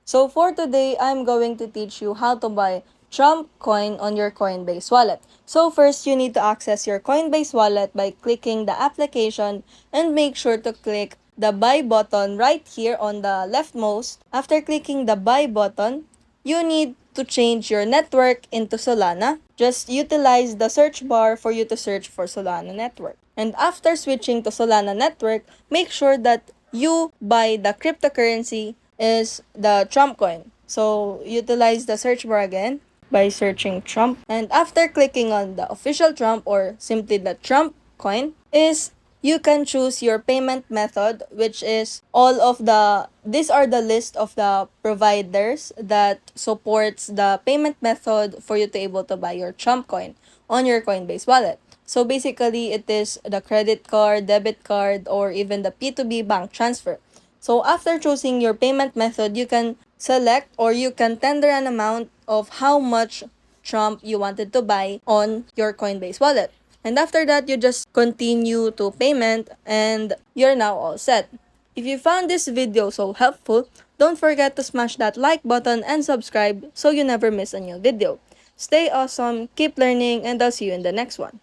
So for today, I'm going to teach you how to buy Trump coin on your Coinbase wallet. So first, you need to access your Coinbase wallet by clicking the application and make sure to click the buy button right here on the leftmost. After clicking the buy button, you need to change your network into Solana. Just utilize the search bar for you to search for Solana network. And after switching to Solana network, make sure that you buy the cryptocurrency is the Trump coin. So utilize the search bar again by searching Trump. And after clicking on the official Trump or simply the Trump coin is you can choose your payment method, which is all of these are the list of the providers that supports the payment method for you to able to buy your Trump coin on your Coinbase wallet. So basically, it is the credit card, debit card, or even the P2B bank transfer. So after choosing your payment method, you can select or you can tender an amount of how much Trump you wanted to buy on your Coinbase wallet. And after that, you just continue to payment and you're now all set. If you found this video so helpful, don't forget to smash that like button and subscribe so you never miss a new video. Stay awesome, keep learning, and I'll see you in the next one.